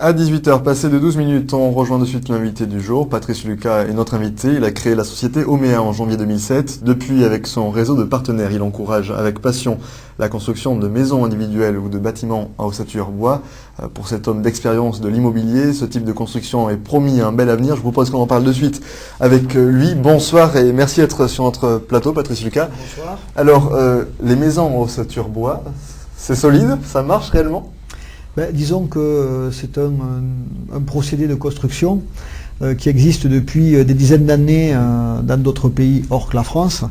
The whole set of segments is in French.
À 18h, passé de 12 minutes, on rejoint de suite l'invité du jour. Patrice Lucas est notre invité. Il a créé la société Omea en janvier 2007. Depuis, avec son réseau de partenaires, il encourage avec passion la construction de maisons individuelles ou de bâtiments à ossature bois. Pour cet homme d'expérience de l'immobilier, ce type de construction est promis un bel avenir. Je vous propose qu'on en parle de suite avec lui. Bonsoir et merci d'être sur notre plateau, Patrice Lucas. Bonsoir. Alors, les maisons à ossature bois, c'est solide? Ça marche réellement? Disons que c'est un procédé de construction qui existe depuis des dizaines d'années dans d'autres pays hors que la France,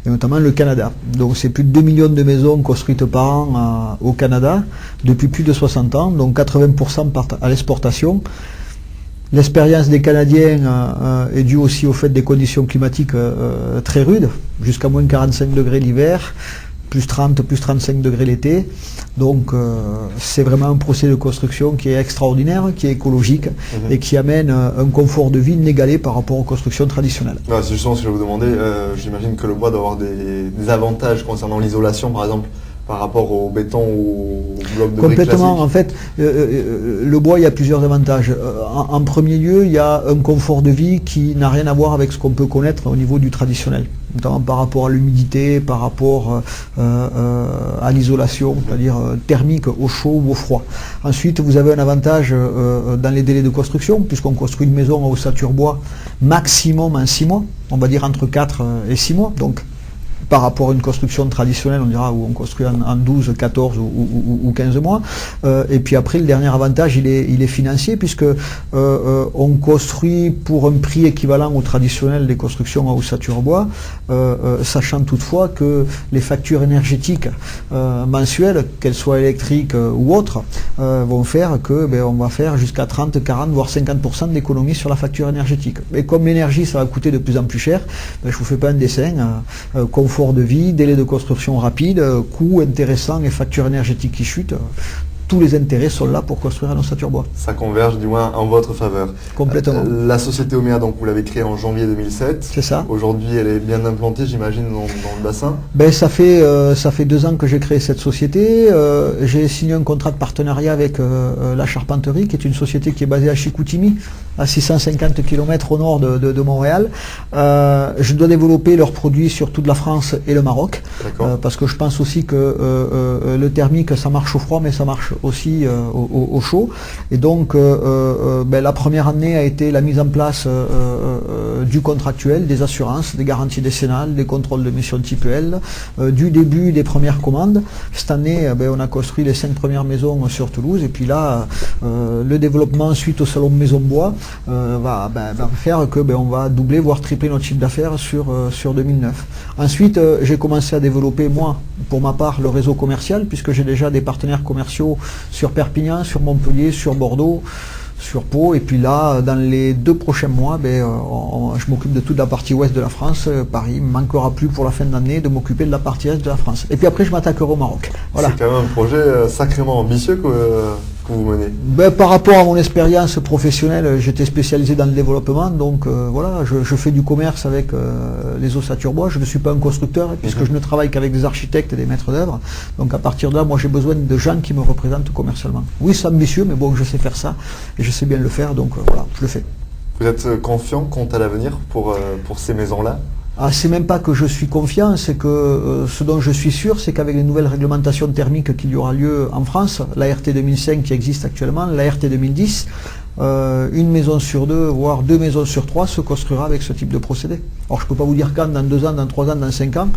et notamment le Canada. Donc c'est plus de 2 millions de maisons construites par an au Canada depuis plus de 60 ans, donc 80% partent à l'exportation. L'expérience des Canadiens est due aussi au fait des conditions climatiques très rudes, jusqu'à moins 45 degrés l'hiver, plus 30, plus 35 degrés l'été. Donc c'est vraiment un procédé de construction qui est extraordinaire, qui est écologique et qui amène un confort de vie inégalé par rapport aux constructions traditionnelles. C'est justement ce que je vous demandais. J'imagine que le bois doit avoir des avantages concernant l'isolation, par exemple, par rapport au béton ou au bloc de briques classique. Complètement. En fait, le bois, il y a plusieurs avantages. En premier lieu, il y a un confort de vie qui n'a rien à voir avec ce qu'on peut connaître au niveau du traditionnel, notamment par rapport à l'humidité, par rapport à l'isolation, c'est-à-dire thermique, au chaud ou au froid. Ensuite, vous avez un avantage dans les délais de construction, puisqu'on construit une maison à ossature bois maximum en 6 mois, on va dire entre 4 et 6 mois. Donc, par rapport à une construction traditionnelle, on dira, où on construit en 12, 14 ou 15 mois. Et puis après, le dernier avantage, il est financier, puisque on construit pour un prix équivalent au traditionnel des constructions à ossature bois, sachant toutefois que les factures énergétiques mensuelles, qu'elles soient électriques ou autres, vont faire que on va faire jusqu'à 30, 40, voire 50% d'économie sur la facture énergétique. Et comme l'énergie, ça va coûter de plus en plus cher, je ne vous fais pas un dessin, confort de vie, délai de construction rapide, coût intéressant et facture énergétique qui chute. Tous les intérêts sont là pour construire en ossature bois. Ça converge du moins en votre faveur. Complètement. La société Omea, donc vous l'avez créée en janvier 2007. C'est ça. Aujourd'hui, elle est bien implantée, j'imagine, dans le bassin. Ça fait 2 ans que j'ai créé cette société. J'ai signé un contrat de partenariat avec la Charpenterie, qui est une société qui est basée à Chicoutimi, à 650 km au nord de Montréal. Je dois développer leurs produits sur toute la France et le Maroc, parce que je pense aussi que le thermique, ça marche au froid, mais ça marche aussi au chaud. Et donc la première année a été la mise en place du contractuel, des assurances, des garanties décennales, des contrôles de mission type L, du début des premières commandes. Cette année, on a construit les 5 premières maisons sur Toulouse, et puis là le développement suite au salon Maison Bois va faire que on va doubler voire tripler notre chiffre d'affaires sur 2009. Ensuite, j'ai commencé à développer moi, pour ma part, le réseau commercial, puisque j'ai déjà des partenaires commerciaux sur Perpignan, sur Montpellier, sur Bordeaux, sur Pau. Et puis là, dans les 2 prochains mois, je m'occupe de toute la partie ouest de la France. Paris ne me manquera plus pour la fin d'année de m'occuper de la partie est de la France. Et puis après, je m'attaquerai au Maroc. Voilà. C'est quand même un projet sacrément ambitieux que vous menez. Par rapport à mon expérience professionnelle, j'étais spécialisé dans le développement, donc voilà, je fais du commerce avec les ossatures bois. Je ne suis pas un constructeur, puisque je ne travaille qu'avec des architectes et des maîtres d'œuvre. Donc à partir de là, moi j'ai besoin de gens qui me représentent commercialement. Oui, c'est ambitieux, mais bon, je sais faire ça et je sais bien le faire, donc voilà, je le fais. Vous êtes confiant quant à l'avenir pour ces maisons-là? C'est même pas que je suis confiant, c'est que ce dont je suis sûr, c'est qu'avec les nouvelles réglementations thermiques qu'il y aura lieu en France, l'ART 2005 qui existe actuellement, l'ART 2010, une maison sur 2, voire 2 maisons sur 3 se construira avec ce type de procédé. Alors je ne peux pas vous dire quand, dans 2 ans, dans 3 ans, dans 5 ans.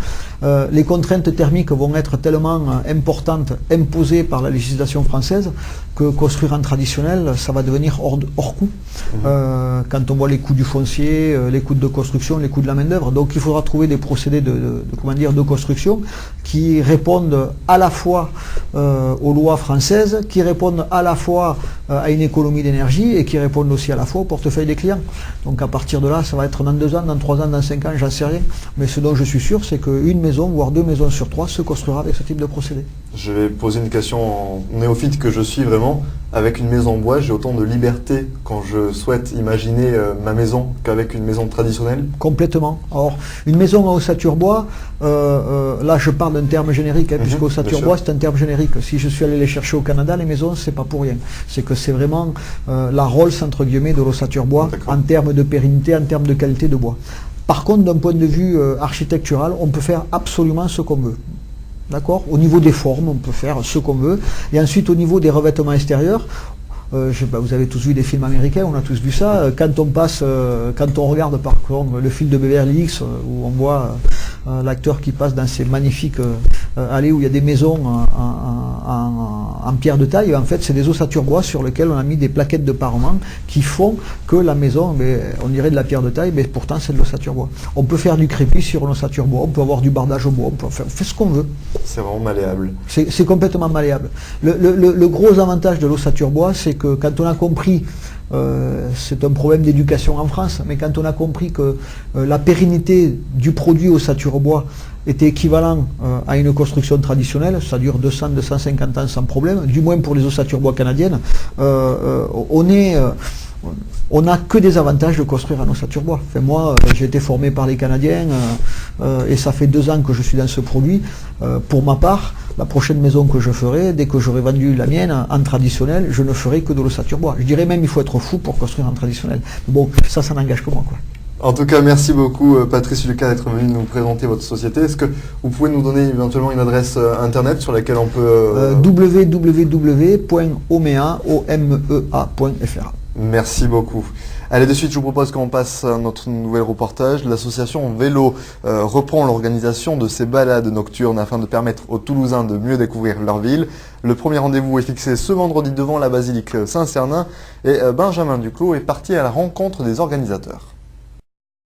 Les contraintes thermiques vont être tellement importantes, imposées par la législation française, que construire en traditionnel, ça va devenir hors coût. Quand on voit les coûts du foncier, les coûts de construction, les coûts de la main d'œuvre. Donc il faudra trouver des procédés de construction qui répondent à la fois aux lois françaises, qui répondent à la fois à une économie d'énergie et qui répondent aussi à la fois au portefeuille des clients. Donc à partir de là, ça va être dans 2 ans, dans 3 ans, dans 5 ans, j'en sais rien. Mais ce dont je suis sûr, c'est qu'une maison, voire 2 maisons sur 3 se construira avec ce type de procédé. Je vais poser une question en néophyte que je suis vraiment. Avec une maison en bois, j'ai autant de liberté quand je souhaite imaginer ma maison qu'avec une maison traditionnelle? Complètement. Alors, une maison à ossature bois, là je parle d'un terme générique, puisque ossature bois c'est un terme générique. Si je suis allé les chercher au Canada, les maisons, c'est pas pour rien. C'est que c'est vraiment la Rolls entre guillemets de l'ossature bois D'accord. en termes de pérennité, en termes de qualité de bois. Par contre, d'un point de vue architectural, on peut faire absolument ce qu'on veut. D'accord. Au niveau des formes, on peut faire ce qu'on veut. Et ensuite, au niveau des revêtements extérieurs, vous avez tous vu des films américains, on a tous vu ça. Quand on regarde par contre le film de Beverly Hills, où on voit l'acteur qui passe dans ces magnifiques allées où il y a des maisons en pierre de taille, en fait c'est des ossatures bois sur lesquelles on a mis des plaquettes de parement qui font que la maison, on dirait de la pierre de taille, mais pourtant c'est de l'ossature bois. On peut faire du crépi sur une ossature bois, on peut avoir du bardage au bois, on fait ce qu'on veut. C'est vraiment malléable. C'est complètement malléable. Le gros avantage de l'ossature bois, c'est que quand on a compris, c'est un problème d'éducation en France, mais quand on a compris que la pérennité du produit ossature bois était équivalent à une construction traditionnelle, ça dure 200-250 ans sans problème, du moins pour les ossatures bois canadiennes, on n'a que des avantages de construire en ossature bois. Enfin, moi, j'ai été formé par les Canadiens et ça fait 2 ans que je suis dans ce produit. Pour ma part, la prochaine maison que je ferai, dès que j'aurai vendu la mienne en traditionnel, je ne ferai que de l'ossature bois. Je dirais même il faut être fou pour construire en traditionnel. Mais bon, ça n'engage que moi, quoi. En tout cas, merci beaucoup Patrice Lucas d'être venu nous présenter votre société. Est-ce que vous pouvez nous donner éventuellement une adresse internet sur laquelle on peut... www.omea.fr. Merci beaucoup. Allez, de suite, je vous propose qu'on passe à notre nouvel reportage. L'association Vélo reprend l'organisation de ces balades nocturnes afin de permettre aux Toulousains de mieux découvrir leur ville. Le premier rendez-vous est fixé ce vendredi devant la basilique Saint-Cernin et Benjamin Duclos est parti à la rencontre des organisateurs.